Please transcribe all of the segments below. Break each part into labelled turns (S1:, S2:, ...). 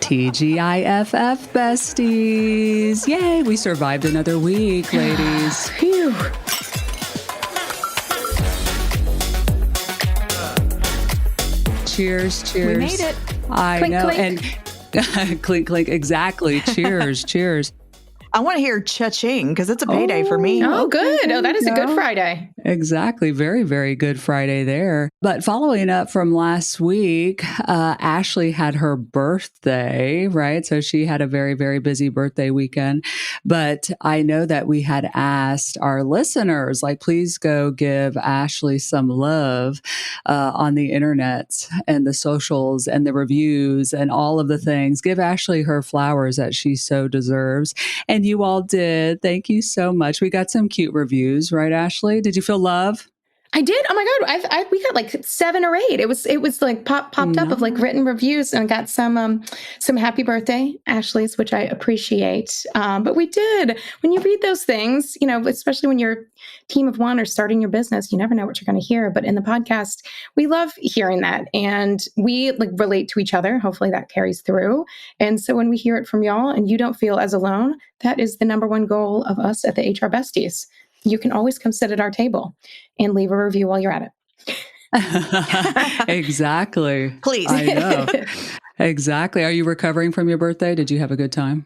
S1: TGIFF besties. Yay, we survived another week, ladies. Phew. Cheers, cheers.
S2: We made it.
S1: I
S2: clink,
S1: know.
S2: clink.
S1: And clink, clink. Exactly. Cheers, cheers.
S3: I want to hear cha-ching because it's a payday for me.
S2: Oh, good. Oh, that is a good Friday.
S1: Exactly. Very, very good Friday there. But following up from last week, Ashley had her birthday, right? So she had a very, very busy birthday weekend. But I know that we had asked our listeners, like, please go give Ashley some love on the internet and the socials and the reviews and all of the things. Give Ashley her flowers that she so deserves. And you all did. Thank you so much. We got some cute reviews, right, Ashley? Did you feel love?
S2: I did. Oh my God. We got like 7 or 8. It was like popped up of like written reviews, and got some happy birthday Ashley's, which I appreciate. But we did. When you read those things, you know, especially when you're a team of one or starting your business, you never know what you're going to hear. But in the podcast, we love hearing that, and we like relate to each other. Hopefully that carries through. And so when we hear it from y'all and you don't feel as alone, that is the number one goal of us at the HR Besties. You can always come sit at our table and leave a review while you're at
S1: it. Exactly.
S3: Please.
S1: I know. Exactly. Are you recovering from your birthday? Did you have a good time?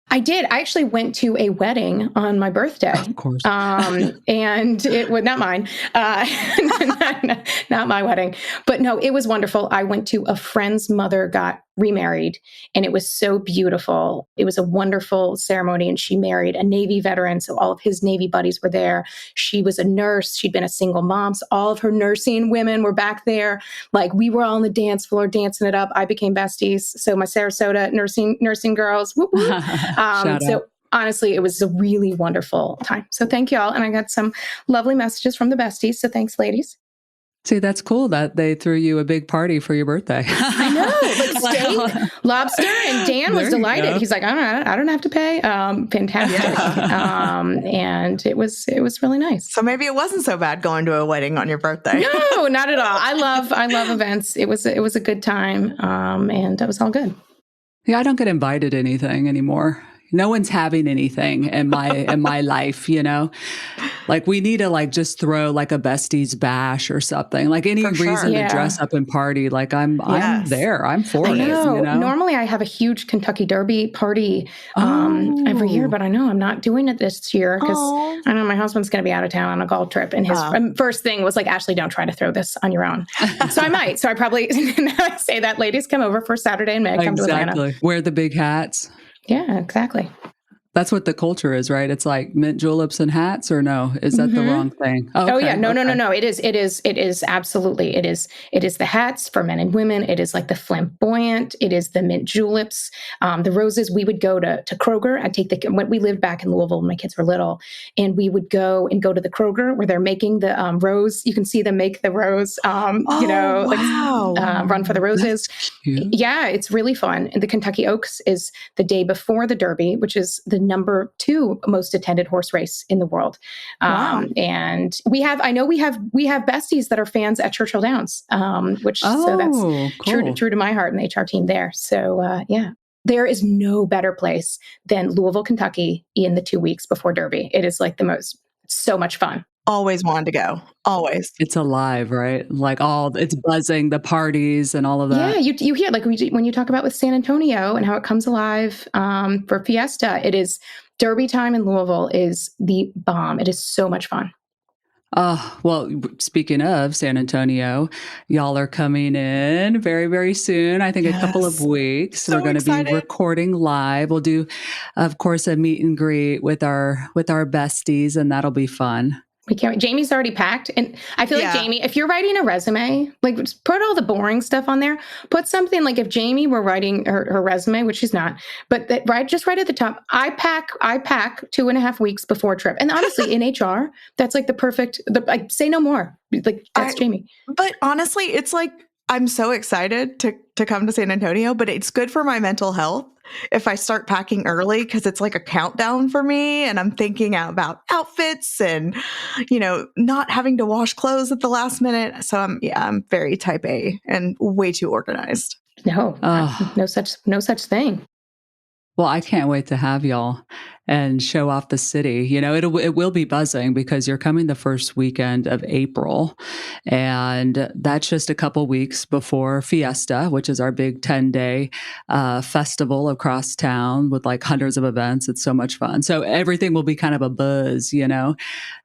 S2: I did. I actually went to a wedding on my birthday.
S1: Of course.
S2: And it was not mine, not my wedding, but no, it was wonderful. I went to a friend's mother got remarried, and it was so beautiful. It was a wonderful ceremony, and she married a Navy veteran. So all of his Navy buddies were there. She was a nurse. She'd been a single mom. So all of her nursing women were back there. Like, we were all on the dance floor dancing it up. I became besties. So my Sarasota nursing girls. Whoop, whoop. So honestly, it was a really wonderful time. So thank you all. And I got some lovely messages from the besties. So thanks, ladies.
S1: See, that's cool that they threw you a big party for your birthday.
S2: I know, like steak, lobster, and Dan was delighted. He's like, I don't have to pay. Fantastic. And it was really nice.
S3: So maybe it wasn't so bad going to a wedding on your birthday.
S2: No, not at all. I love events. It was a good time. And it was all good.
S1: Yeah, I don't get invited to anything anymore. No one's having anything in my life, you know? Like, we need to like just throw like a besties bash or something. Like any reason to dress up and party. Like I'm there. I'm for it. You know?
S2: Normally I have a huge Kentucky Derby party every year, but I know I'm not doing it this year because I know my husband's going to be out of town on a golf trip. And his first thing was like, Ashley, don't try to throw this on your own. So I might. So I probably I say that, ladies, come over for Saturday in May. Come to Atlanta.
S1: Wear the big hats.
S2: Yeah, exactly.
S1: That's what the culture is, right? It's like mint juleps and hats, or no? Is that the wrong thing?
S2: Oh, okay. No. It is absolutely. It is the hats for men and women. It is like the flamboyant. It is the mint juleps, the roses. We would go to Kroger. I'd take when we lived back in Louisville when my kids were little, and we would go to the Kroger where they're making the rose. You can see them make the rose, run for the roses. Yeah, it's really fun. And the Kentucky Oaks is the day before the Derby, which is the number 2 most attended horse race in the world. And we have besties that are fans at Churchill Downs, so that's cool. true to my heart and the HR team there. So there is no better place than Louisville, Kentucky in the 2 weeks before Derby. It is like so much fun.
S3: Always wanted to go. Always.
S1: It's alive, right? Like it's buzzing, the parties and all of that.
S2: Yeah, you hear like when you talk about with San Antonio and how it comes alive for Fiesta, it is Derby time in Louisville is the bomb. It is so much fun.
S1: Well, speaking of San Antonio, y'all are coming in very, very soon. I think a couple of weeks.
S3: So
S1: we're going to be recording live. We'll do, of course, a meet and greet with our besties, and that'll be fun.
S2: We can't. Jamie's already packed. And I feel like Jamie, if you're writing a resume, like just put all the boring stuff on there. Put something like if Jamie were writing her resume, which she's not, but just right at the top, I pack 2.5 weeks before trip. And honestly, in HR, that's like the perfect, say no more. Like that's Jamie.
S3: But honestly, it's like, I'm so excited to come to San Antonio, but it's good for my mental health if I start packing early because it's like a countdown for me and I'm thinking about outfits and, not having to wash clothes at the last minute. So I'm very type A and way too organized.
S2: No,
S1: Oh,
S2: no such thing.
S1: well, I can't wait to have y'all and show off the city. It will be buzzing because you're coming the first weekend of April, and that's just a couple weeks before Fiesta, which is our big 10-day festival across town with like hundreds of events. It's so much fun. So everything will be kind of a buzz.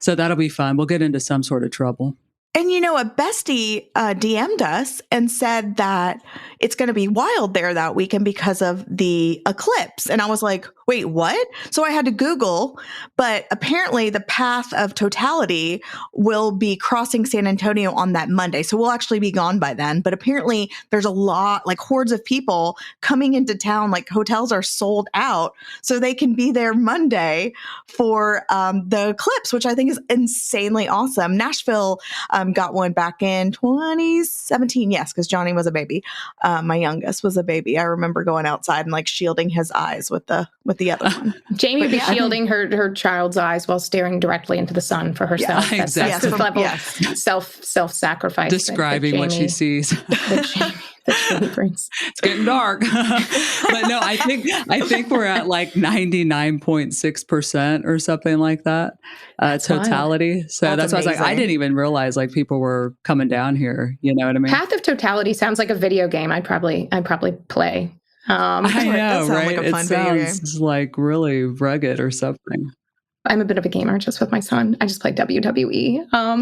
S1: So that'll be fun. We'll get into some sort of trouble.
S3: And a bestie DM'd us and said that it's going to be wild there that weekend because of the eclipse. And I was like, wait, what? So I had to Google, but apparently the path of totality will be crossing San Antonio on that Monday. So we'll actually be gone by then. But apparently there's a lot, like hordes of people coming into town, like hotels are sold out. So they can be there Monday for the eclipse, which I think is insanely awesome. Nashville got one back in 2017. Yes, because Johnny was a baby. My youngest was a baby. I remember going outside and like shielding his eyes with the other one.
S2: Jamie would be shielding her child's eyes while staring directly into the sun for herself.
S1: Yeah, exactly.
S2: That's the level of self-sacrifice.
S1: Describing what she sees.
S2: That Jamie brings.
S1: It's getting dark. But no, I think we're at like 99.6% or something like that. Totality. Wild. So that's why I was like, I didn't even realize like people were coming down here. You know what I mean?
S2: Path of Totality sounds like a video game I'd probably play.
S1: I know, right?
S3: Like a fun
S1: it
S3: video
S1: sounds like really rugged or something.
S2: I'm a bit of a gamer just with my son. I just play WWE. I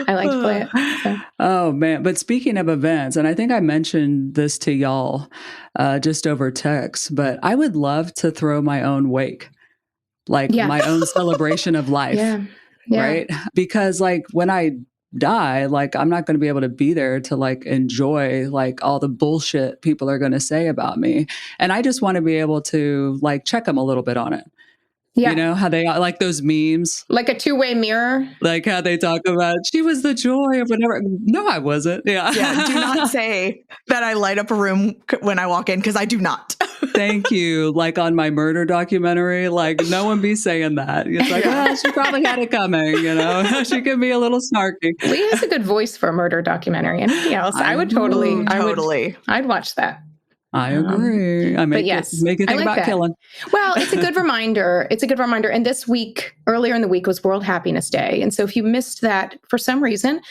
S2: like to play it. So.
S1: Oh, man. But speaking of events, and I think I mentioned this to y'all just over text, but I would love to throw my own wake, like my own celebration of life.
S2: Yeah.
S1: Right? Because like when I die, like I'm not going to be able to be there to like enjoy like all the bullshit people are going to say about me. And I just want to be able to like check them a little bit on it.
S2: Yeah.
S1: You know how they like those memes,
S2: like a two-way mirror,
S1: like how they talk about she was the joy of whatever. No, I wasn't. Yeah.
S3: Do not say that I light up a room when I walk in, because I do not.
S1: Thank you. Like on my murder documentary, like no one be saying that. It's like, oh, she probably had it coming. She can be a little snarky.
S2: Leigh has a good voice for a murder documentary. Anything else? I would totally. I'd watch that.
S1: I agree. Make you think about that. Killing.
S2: Well, it's a good reminder. And this week, earlier in the week, was World Happiness Day. And so if you missed that for some reason,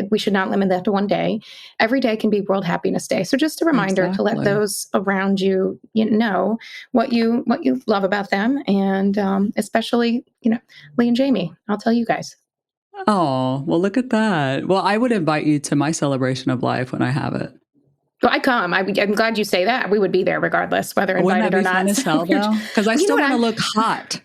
S2: we should not limit that to one day. Every day can be World Happiness Day. So just a reminder to let those around you, know what you love about them. And especially, Leigh and Jamie. I'll tell you guys.
S1: Oh, well, look at that. Well, I would invite you to my celebration of life when I have it.
S2: Well, I come. I'm glad you say that. We would be there regardless, whether invited or not.
S1: Because I still want to look hot.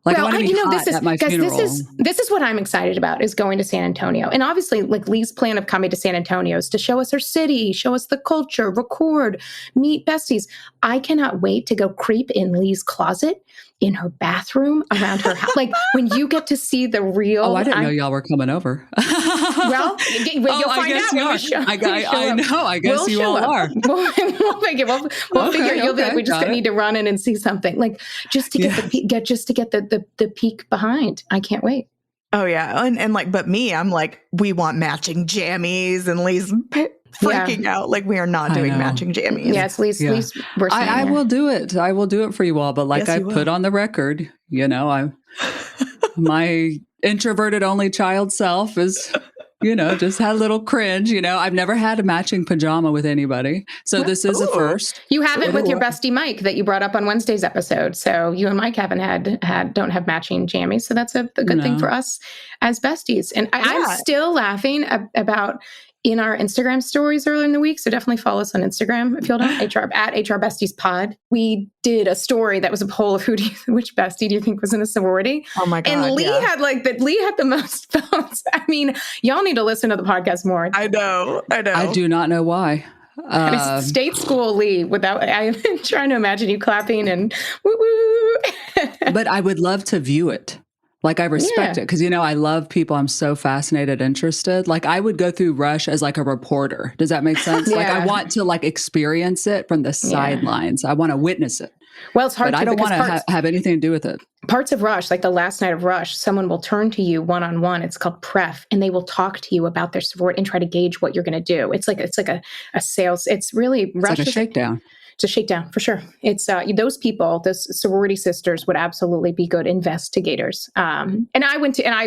S1: Like I want to be hot at my funeral.
S2: This is what I'm excited about, is going to San Antonio. And obviously, like Leigh's plan of coming to San Antonio is to show us her city, show us the culture, record, meet besties. I cannot wait to go creep in Leigh's closet, in her bathroom, around her house. Like when you get to see the real.
S1: Oh, I didn't know y'all were coming over.
S2: Well, you'll find out.
S1: I know. I guess you all are.
S2: We'll figure. We'll figure. You'll be like, we just need to run in and see something, like just to get the peek behind. I can't wait.
S3: Oh yeah, and like, but me, I'm like, we want matching jammies, and Leigh's freaking out. Like we are not doing matching jammies.
S2: Yes, Leigh's.
S1: I will do it. I will do it for you all. But like I put on the record, my introverted only child self is. Just had a little cringe. I've never had a matching pajama with anybody. So this is a first.
S2: You haven't with your bestie Mike that you brought up on Wednesday's episode. So you and Mike don't have matching jammies. So that's a good thing for us as besties. And I'm still laughing about in our Instagram stories earlier in the week. So definitely follow us on Instagram if you don't. at HR Besties Pod. We did a story that was a poll of which bestie do you think was in a sorority?
S3: Oh my God.
S2: And Leigh had the most votes. I mean, y'all need to listen to the podcast more.
S3: I know.
S1: I do not know why.
S2: State school Leigh, I'm trying to imagine you clapping and woo woo.
S1: But I would love to view it. Like I respect it because, I love people. I'm so fascinated, interested. Like I would go through Rush as like a reporter. Does that make sense? Like I want to like experience it from the sidelines. I want to witness it.
S2: Well, it's hard
S1: but I don't want to have anything to do with it.
S2: Parts of Rush, like the last night of Rush, someone will turn to you one-on-one. It's called pref, and they will talk to you about their sorority and try to gauge what you're going to do. It's like a sales. It's really Rush.
S1: It's like a shakedown.
S2: It's a shakedown for sure. It's those people, those sorority sisters, would absolutely be good investigators. And I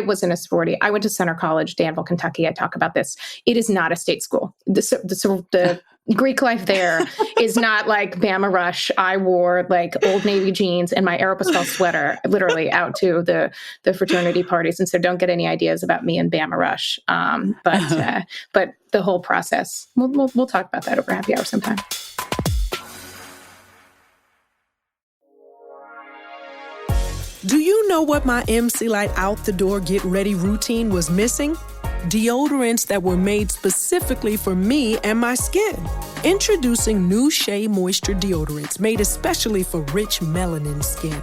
S2: was in a sorority. I went to Center College, Danville, Kentucky. I talk about this. It is not a state school. The Greek life there is not like Bama Rush. I wore like Old Navy jeans and my Aeropostale sweater, literally out to the fraternity parties. And so don't get any ideas about me and Bama Rush. But the whole process, we'll talk about that over happy hour sometime.
S4: Do you know what my MC Light out the door get ready routine was missing? Deodorants that were made specifically for me and my skin. Introducing new Shea Moisture deodorants made especially for rich melanin skin.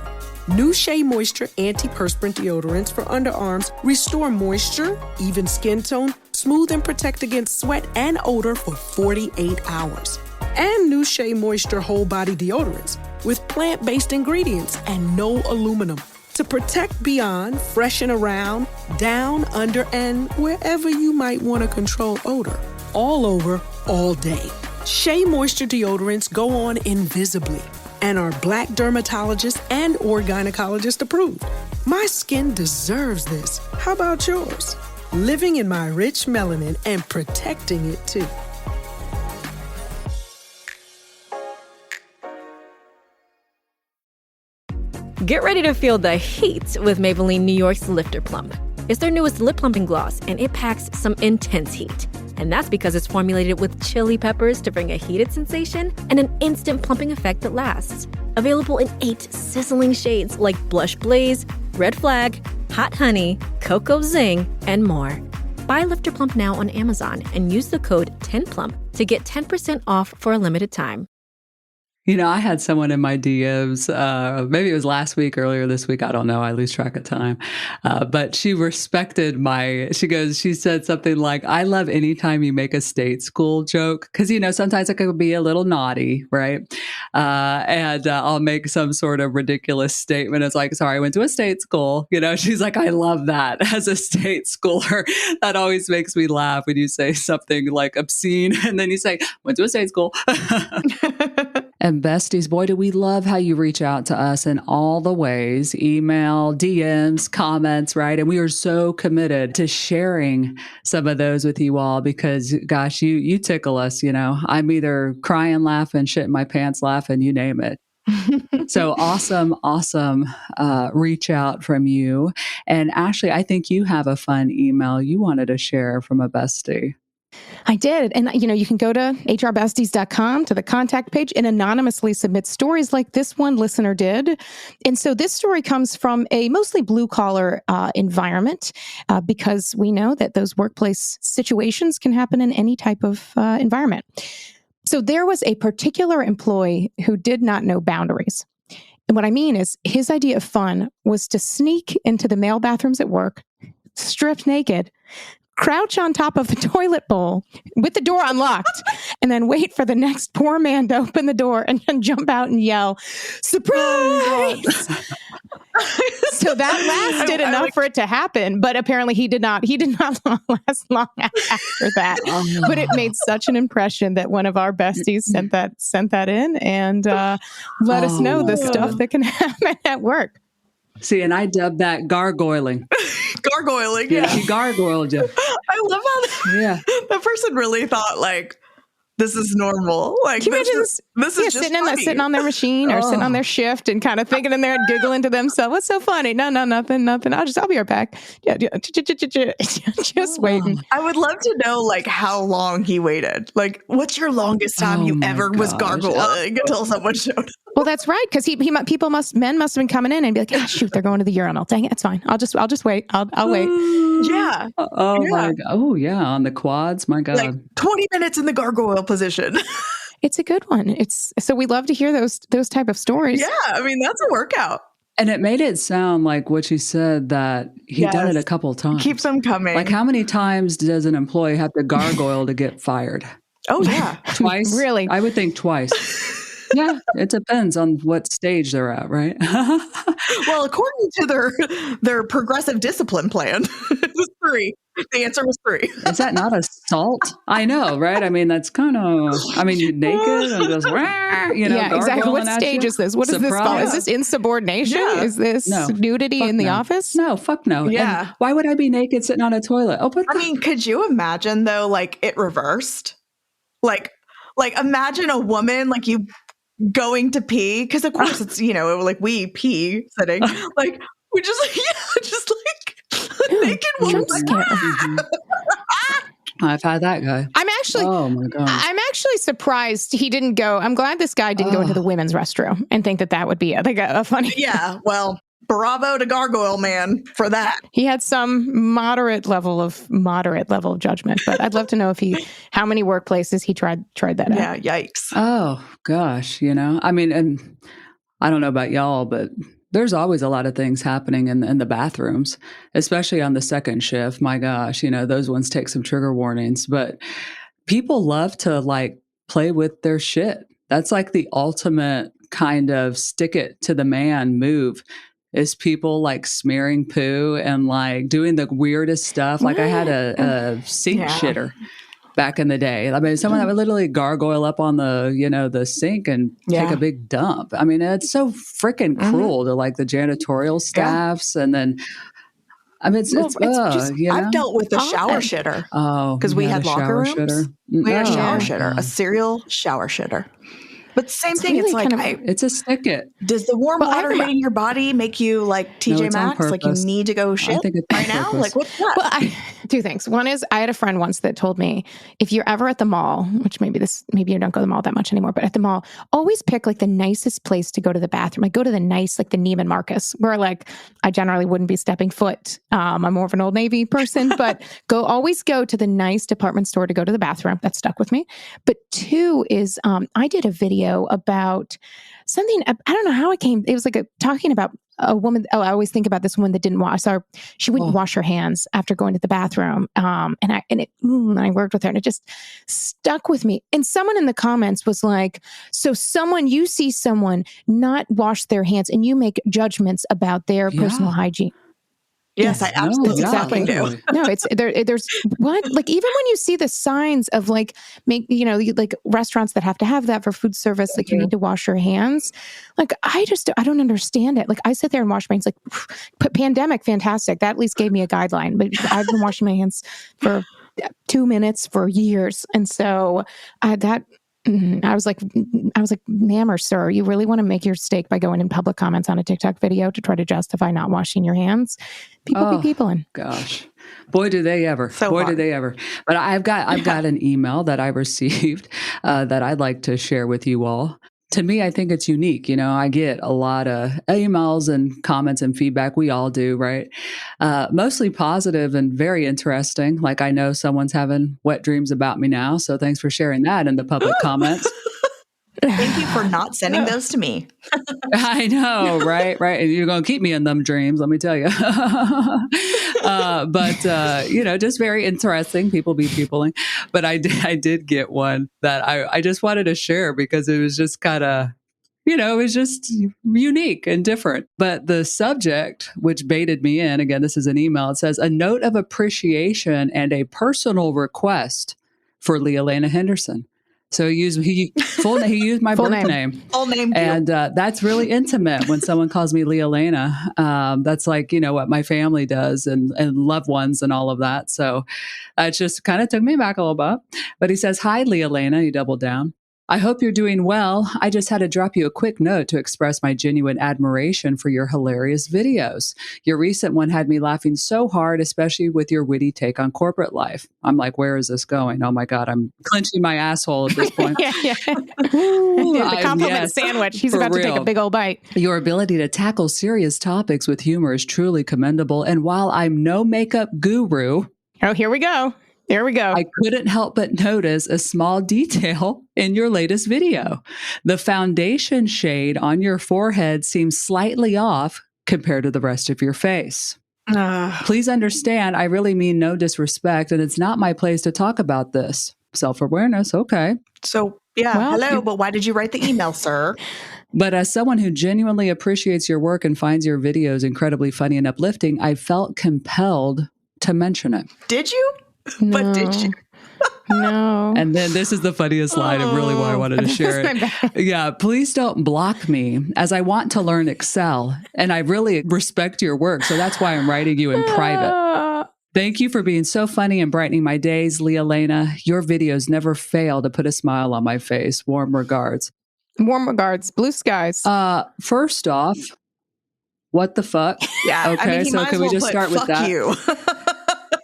S4: New Shea Moisture antiperspirant deodorants for underarms restore moisture, even skin tone, smooth and protect against sweat and odor for 48 hours. And new Shea Moisture whole body deodorants with plant-based ingredients and no aluminum to protect beyond, freshen around, down, under, and wherever you might want to control odor. All over, all day. Shea Moisture deodorants go on invisibly and are Black dermatologist and or gynecologist approved. My skin deserves this. How about yours? Living in my rich melanin and protecting it too.
S5: Get ready to feel the heat with Maybelline New York's Lifter Plump. It's their newest lip plumping gloss, and it packs some intense heat. And that's because it's formulated with chili peppers to bring a heated sensation and an instant plumping effect that lasts. Available in 8 sizzling shades like Blush Blaze, Red Flag, Hot Honey, Cocoa Zing, and more. Buy Lifter Plump now on Amazon and use the code 10PLUMP to get 10% off for a limited time.
S1: You know, I had someone in my DMs, maybe it was last week, earlier this week, I don't know, I lose track of time. But she respected she said something like, I love anytime you make a state school joke, because, you know, sometimes it could be a little naughty, right? And I'll make some sort of ridiculous statement. It's like, sorry, I went to a state school. You know, she's like, I love that as a state schooler. That always makes me laugh when you say something like obscene and then you say, went to a state school. And besties, boy, do we love how you reach out to us in all the ways, email, DMs, comments, right? And we are so committed to sharing some of those with you all because, gosh, you tickle us, you know. I'm either crying, laughing, shitting my pants, laughing, you name it. So awesome reach out from you. And Ashley, I think you have a fun email you wanted to share from a bestie.
S2: I did. And, you know, you can go to hrbesties.com to the contact page and anonymously submit stories like this one listener did. And so this story comes from a mostly blue collar environment because we know that those workplace situations can happen in any type of environment. So there was a particular employee who did not know boundaries. And what I mean is his idea of fun was to sneak into the male bathrooms at work, stripped naked, crouch on top of the toilet bowl with the door unlocked, and then wait for the next poor man to open the door and then jump out and yell, surprise! So that lasted enough for it to happen, but apparently he did not last long after that. But it made such an impression that one of our besties sent that in and let us know the stuff that can happen at work.
S1: See, and I dubbed that gargoyling.
S3: Gargoyling.
S1: Yeah, she gargoyled you.
S3: I love how that person really thought like, this is normal. Like,
S2: can you imagine
S3: this is just
S2: sitting on their machine or sitting on their shift and kind of thinking in there and giggling to themselves. What's so funny? No, nothing. I'll be right back. Yeah, just waiting.
S3: I would love to know like how long he waited. Like, what's your longest time you ever was gargling until someone showed up?
S2: Well, that's right, because men must have been coming in and be like, shoot, they're going to the urinal. Dang it, it's fine. I'll just wait. I'll wait.
S3: Yeah.
S1: My God. Oh yeah, on the quads. My God.
S3: Like 20 minutes in the gargoyle position.
S2: It's a good one. So we love to hear those type of stories.
S3: Yeah, I mean that's a workout.
S1: And it made it sound like what you said that he'd done it a couple of times.
S3: Keeps them coming.
S1: Like how many times does an employee have to gargoyle to get fired?
S3: Oh yeah,
S1: Twice.
S2: Really?
S1: I would think twice. Yeah, it depends on what stage they're at, right?
S3: Well, according to their progressive discipline plan, it was 3. The answer was 3.
S1: Is that not assault? I know, right? I mean, that's kind of, I mean, you naked and just,
S2: yeah, exactly. What stage is this? What is this called? Is this insubordination?
S3: Yeah.
S2: Is this nudity in the office?
S1: No, fuck no.
S3: Yeah.
S1: And why would I be naked sitting on a toilet? Oh,
S3: I mean, could you imagine though, like it reversed? Like imagine a woman like you going to pee, because of course it's like we pee sitting, like we just naked woman.
S1: I've had that guy. Oh my God.
S2: I'm actually surprised he didn't go. I'm glad this guy didn't go into the women's restroom and think that would be a funny.
S3: Yeah. Well, bravo to Gargoyle Man for that.
S2: He had some moderate level of judgment, but I'd love to know how many workplaces he tried that out.
S3: Yeah. Yikes.
S1: Oh gosh. I mean, and I don't know about y'all, but there's always a lot of things happening in the bathrooms, especially on the second shift. My gosh, those ones take some trigger warnings, but people love to like play with their shit. That's like the ultimate kind of stick it to the man move, is people like smearing poo and like doing the weirdest stuff. Like I had a sink shitter back in the day. I mean, someone that would literally gargoyle up on the sink and take a big dump. I mean, it's so freaking cruel to like the janitorial staffs. And then, I mean,
S3: I've dealt with a shower shitter.
S1: Oh,
S3: because we had locker rooms.
S1: Shitter.
S3: We had a shower shitter, a serial shower shitter. But same thing.
S2: Really
S3: it's like
S1: it's a stick it.
S3: Does the warm water hitting your body make you like TJ Maxx? Like you need to go shit right now? Like what's that?
S2: Well, 2 things. One is I had a friend once that told me if you're ever at the mall, which maybe you don't go to the mall that much anymore, but at the mall, always pick like the nicest place to go to the bathroom. Like go to the nice, like the Neiman Marcus, where like I generally wouldn't be stepping foot. I'm more of an Old Navy person, but always go to the nice department store to go to the bathroom. That stuck with me. But 2 is I did a video about something. I don't know how it came. It was like talking about a woman. Oh, I always think about this woman that didn't wash. She wouldn't wash her hands after going to the bathroom. And I worked with her, and it just stuck with me. And someone in the comments was like, "So you see someone not wash their hands, and you make judgments about their personal hygiene."
S3: Yes, I absolutely exactly do.
S2: No, it's there's what, like, even when you see the signs of like like restaurants that have to have that for food service, like you need to wash your hands. Like I don't understand it. Like I sit there and wash my hands. Like pandemic, fantastic. That at least gave me a guideline. But I've been washing my hands for 2 minutes for years, and so I was like, ma'am or sir, you really want to make your stake by going in public comments on a TikTok video to try to justify not washing your hands? People be peopling.
S1: Gosh, boy, do they ever! Do they ever! But I've got an email that I received that I'd like to share with you all. To me, I think it's unique. I get a lot of emails and comments and feedback. We all do, right? Mostly positive and very interesting. Like I know someone's having wet dreams about me now. So thanks for sharing that in the public comments.
S3: Thank you for not sending those to me.
S1: I know, right? And you're going to keep me in them dreams, let me tell you. But just very interesting. People be peopling. But I did get one that I just wanted to share because it was just kind of, it was just unique and different. But the subject, which baited me in, again, this is an email. It says, a note of appreciation and a personal request for Leigh Henderson. So he used my birth name.
S3: Full name.
S1: And that's really intimate when someone calls me Leigh. That's like, what my family does and loved ones and all of that. So it just kind of took me back a little bit. But he says, hi, Leigh. He doubled down. I hope you're doing well. I just had to drop you a quick note to express my genuine admiration for your hilarious videos. Your recent one had me laughing so hard, especially with your witty take on corporate life. I'm like, where is this going? Oh my God, I'm clenching my asshole at this point.
S2: The compliment sandwich. He's about to take a big old bite.
S1: Your ability to tackle serious topics with humor is truly commendable. And while I'm no makeup guru...
S2: Oh, here we go. There we go.
S1: I couldn't help but notice a small detail in your latest video. The foundation shade on your forehead seems slightly off compared to the rest of your face. Please understand, I really mean no disrespect, and it's not my place to talk about this. Self-awareness, okay.
S3: So Yeah.
S2: Well,
S3: Hello, but why did you write the email, sir?
S1: But as someone who genuinely appreciates your work and finds your videos incredibly funny and uplifting, I felt compelled to mention it.
S3: Did you?
S2: No.
S3: But did you?
S2: No.
S1: And then this is the funniest line and really why I wanted to share it. Yeah, please don't block me as I want to learn Excel and I really respect your work. So that's why I'm writing you in private. Thank you for being so funny and brightening my days, Leigh Elena. Your videos never fail to put a smile on my face. Warm regards.
S2: Warm regards. Blue skies.
S1: First off, what the fuck?
S3: Yeah.
S1: Okay,
S3: I mean,
S1: so can we just start with that?
S3: You.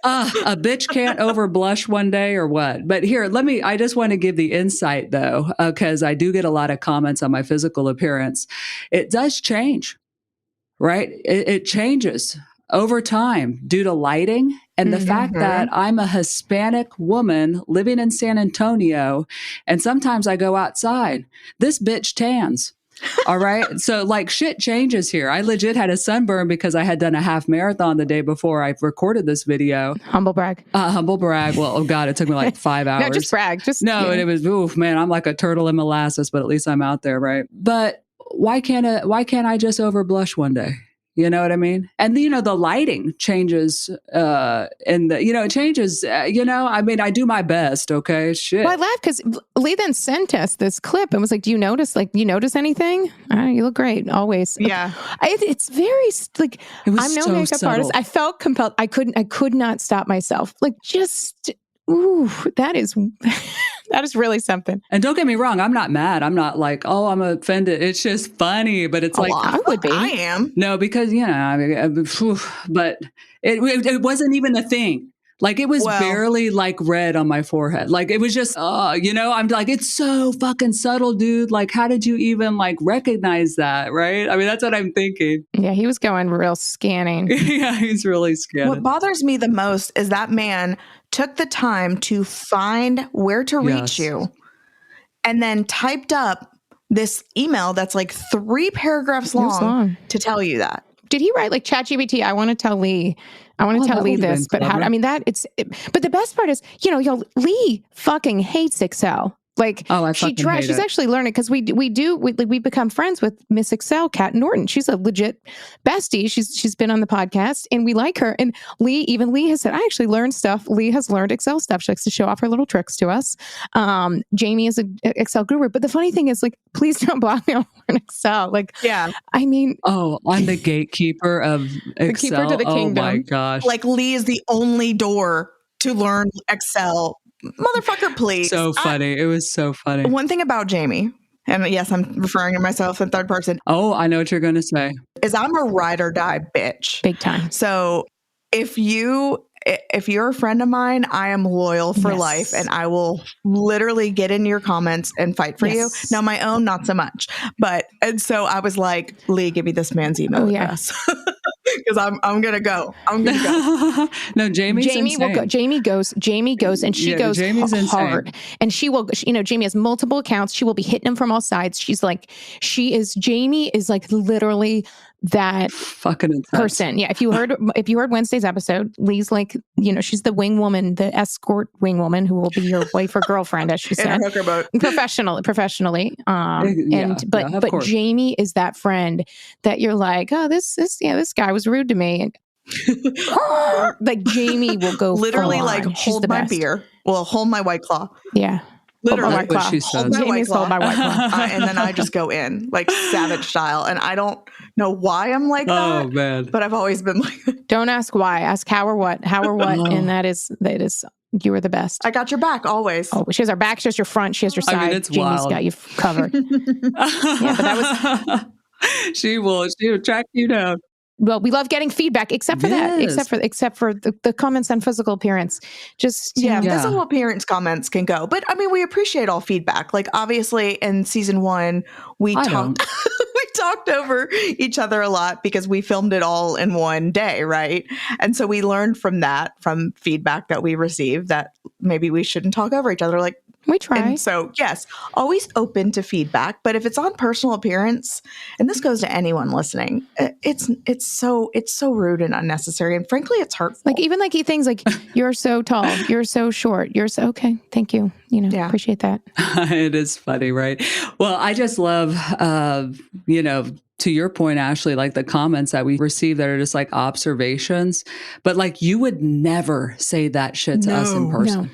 S1: A bitch can't over blush one day or what? But here, I just want to give the insight though, because I do get a lot of comments on my physical appearance. It does change, right? It changes over time due to lighting and the fact that I'm a Hispanic woman living in San Antonio and sometimes I go outside. This bitch tans. All right. So like shit changes here. I legit had a sunburn because I had done a half marathon the day before I recorded this video.
S2: Humble brag.
S1: Humble brag. Well, oh God, it took me like 5 hours.
S2: No, just brag.
S1: And it was, oof, man, I'm like a turtle in molasses, but at least I'm out there. Right. But why can't I just over blush one day? You know what I mean? And, the lighting changes it changes, I mean, I do my best. Okay. Shit.
S2: Well, I laughed because Leigh then sent us this clip and was like, do you notice anything? You look great. Always.
S3: Yeah.
S2: It's very like, I'm no
S1: so
S2: makeup
S1: subtle.
S2: artist. I felt compelled. I could not stop myself. Like ooh, that is really something.
S1: And don't get me wrong, I'm not mad. I'm not like, oh, I'm offended. It's just funny, but it's like
S2: I would be.
S3: I am.
S1: No, because but it wasn't even a thing. Like it was barely like red on my forehead. Like it was just, I'm like, it's so fucking subtle, dude. Like, how did you even like recognize that? Right? I mean, that's what I'm thinking.
S2: Yeah, he was going real scanning.
S1: Yeah, he's really scanning.
S3: What bothers me the most is that man took the time to find where to reach you and then typed up this email that's like 3 paragraphs long to tell you that.
S2: Did he write like ChatGPT? I want to tell Leigh. Tell Leigh this, but how? I mean, but the best part is, Leigh fucking hates Excel. Like, she's actually learning because we become friends with Miss Excel, Kat Norton. She's a legit bestie. She's been on the podcast and we like her. And Leigh has said, I actually learned stuff. Leigh has learned Excel stuff. She likes to show off her little tricks to us. Jamie is an Excel guru. But the funny thing is, like, please don't block me on Excel. Like, yeah, I mean,
S1: I'm the gatekeeper of Excel.
S2: The keeper to the kingdom.
S1: Oh my gosh.
S3: Like Leigh is the only door to learn Excel. Motherfucker, please.
S1: So funny. It was so funny.
S3: One thing about Jamie, and yes, I'm referring to myself in third person.
S1: Oh, I know what you're going to say.
S3: Is I'm a ride or die bitch.
S2: Big time.
S3: So if you're a friend of mine, I am loyal for life and I will literally get in your comments and fight for you. Now my own, not so much. And so I was like, Leigh, give me this man's email address. Because I'm gonna go.
S1: No, Jamie will go.
S2: Jamie goes, and she goes hard. Insane. And she will. Jamie has multiple accounts. She will be hitting him from all sides. Jamie is like literally that
S1: fucking intense
S2: person. Yeah. If you heard Wednesday's episode, Leigh's like, she's the wing woman, the escort wing woman who will be your wife or girlfriend, as she said, professionally. But Jamie is that friend that you're like, oh, this guy was rude to me. Like Jamie will go
S3: literally
S2: like
S3: hold my beer. Well, hold my White Claw.
S2: Yeah.
S3: Literally,
S1: hold
S3: my White Claw. And then I just go in like savage style. And I don't know why I'm like that.
S1: Oh man!
S3: But I've always been like.
S2: Don't ask why. Ask how or what. And that is. You are the best.
S3: I got your back always.
S2: Oh, she has our back. She has your front. She has your side.
S1: I mean, it's
S2: Jamie's
S1: wild.
S2: got you covered. Yeah, but that was.
S1: She will track you down.
S2: Well, we love getting feedback, except for that, except for the comments on physical appearance.
S3: Physical appearance comments can go, but I mean, we appreciate all feedback. Like obviously, in season 1, we talked over each other a lot because we filmed it all in one day, right? And so we learned from feedback that we received that maybe we shouldn't talk over each other. Like,
S2: We try.
S3: And so, yes, always open to feedback. But if it's on personal appearance, and this goes to anyone listening, it's so rude and unnecessary. And frankly, it's hurtful.
S2: Like even like things like you're so tall, you're so short, you're so okay. Thank you. Appreciate that.
S1: It is funny, right? Well, I just love, to your point, Ashley, like the comments that we receive that are just like observations, but like you would never say that shit to us in person.
S2: No.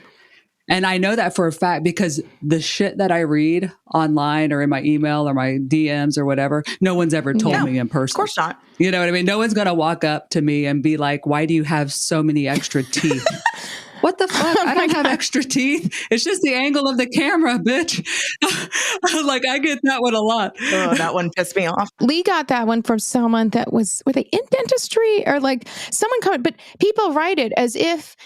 S1: And I know that for a fact because the shit that I read online or in my email or my DMs or whatever, no one's ever told me in person.
S3: Of course not.
S1: You know what I mean? No one's going to walk up to me and be like, why do you have so many extra teeth? What the fuck? I don't have extra teeth. It's just the angle of the camera, bitch. Like, I get that one a lot.
S3: Oh, that one pissed me off.
S2: Leigh got that one from someone that were they in dentistry or like someone comment, but people write it as if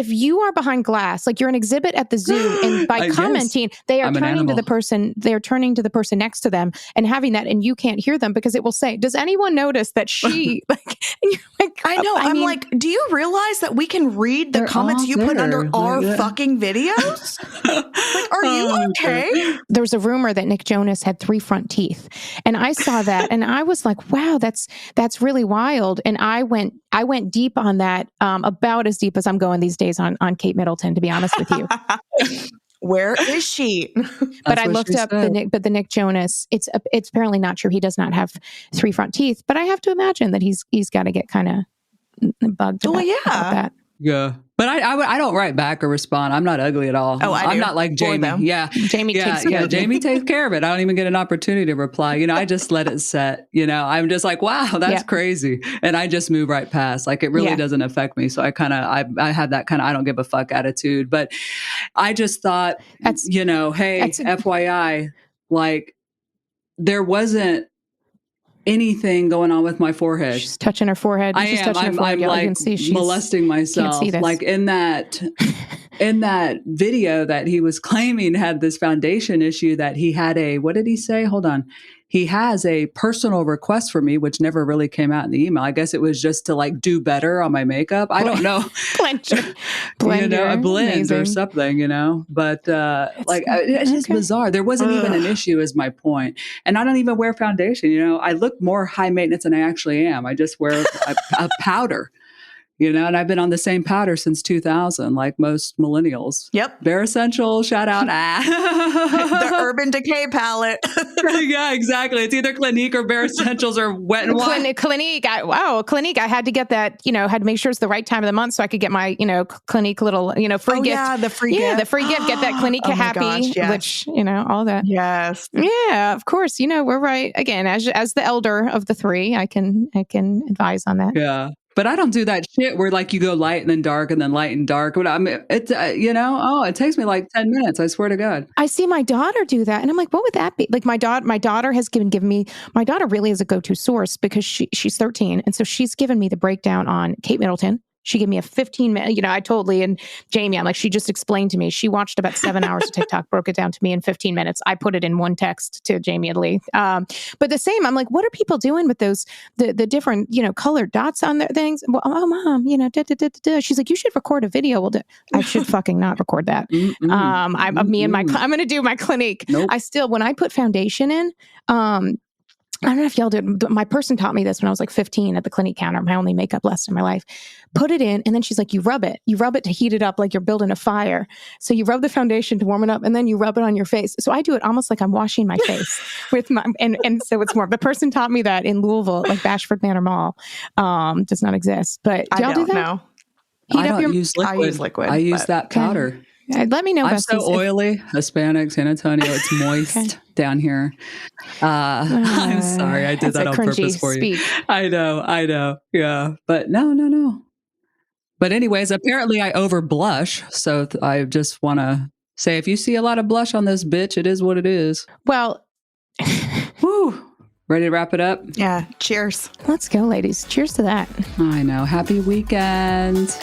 S2: you are behind glass, like you're an exhibit at the zoo. And by commenting, they are turning to the person, they're turning to the person next to them and having that, and you can't hear them because it will say, does anyone notice that she,
S3: I know. I'm like, do you realize that we can read the comments you put under our fucking videos? Like, are you okay?
S2: There was a rumor that Nick Jonas had 3 front teeth. And I saw that and I was like, wow, that's really wild. And I went deep on that, about as deep as I'm going these days on Kate Middleton, to be honest with you.
S3: Where is she?
S2: But I looked up the Nick Jonas. It's apparently not true. He does not have 3 front teeth, but I have to imagine that he's got to get kind of bugged about that.
S1: Yeah. But I don't write back or respond. I'm not ugly at all.
S3: Oh,
S1: I'm not like Jamie. Yeah.
S2: Jamie takes care of it.
S1: Jamie takes care of it. I don't even get an opportunity to reply. I just let it set. I'm just like, wow, that's crazy. And I just move right past. Like it really doesn't affect me. So I have that kind of I don't give a fuck attitude. But I just thought, hey, FYI, like there wasn't anything going on with my forehead.
S2: She's touching her forehead.
S1: I am. I'm like molesting myself. Like in that video that he was claiming had this foundation issue that he had what did he say? Hold on. He has a personal request for me, which never really came out in the email. I guess it was just to like do better on my makeup. I don't know.
S2: blend
S1: a blend amazing. Or something, but it's just bizarre. There wasn't even an issue is my point. And I don't even wear foundation. I look more high maintenance than I actually am. I just wear a powder. And I've been on the same powder since 2000, like most millennials.
S3: Yep.
S1: Bare Essential, shout out.
S3: The Urban Decay palette.
S1: Yeah, exactly. It's either Clinique or Bare Essentials or Wet and Wild.
S2: Clinique. Clinique. I had to get that, had to make sure it's the right time of the month so I could get my, Clinique little, free gift.
S3: Yeah, the free gift.
S2: Yeah, the free gift. Get that Clinique Happy,
S3: gosh, yes.
S2: which, all that.
S3: Yes.
S2: Yeah, of course. We're right. Again, as the elder of the 3, I can advise on that.
S1: Yeah. But I don't do that shit where like you go light and then dark and then light and dark. But I mean, it's, it takes me like 10 minutes. I swear to God.
S2: I see my daughter do that. And I'm like, what would that be? Like my daughter has given me, my daughter really is a go-to source because she's 13. And so she's given me the breakdown on Kate Middleton. She gave me a 15-minute, I told Leigh and Jamie, I'm like, she just explained to me. She watched about 7 hours of TikTok, broke it down to me in 15 minutes. I put it in one text to Jamie and Leigh. But the same, I'm like, what are people doing with those, the different, colored dots on their things? Well, oh, Mom, She's like, you should record a video. I should fucking not record that. I'm going to do my Clinique.
S1: Nope.
S2: When I put foundation in, I don't know if y'all did. My person taught me this when I was like 15 at the Clinique counter, my only makeup lesson in my life. Put it in, and then she's like, you rub it to heat it up like you're building a fire. So you rub the foundation to warm it up, and then you rub it on your face. So I do it almost like I'm washing my face with my, and so it's more. The person taught me that in Louisville, like Bashford Manor Mall, does not exist. But do y'all do that?
S3: Know.
S1: I don't use liquid.
S3: I use liquid.
S1: I use that powder.
S2: Let me know.
S1: I'm so oily. Hispanic, San Antonio. It's moist down here. I'm sorry. I did that on purpose for you. I know. Yeah. But no. But anyways, apparently I over blush. So I just want to say, if you see a lot of blush on this bitch, it is what it is.
S2: Well,
S1: woo. Ready to wrap it up?
S3: Yeah. Cheers.
S2: Let's go, ladies. Cheers to that.
S1: I know. Happy weekend.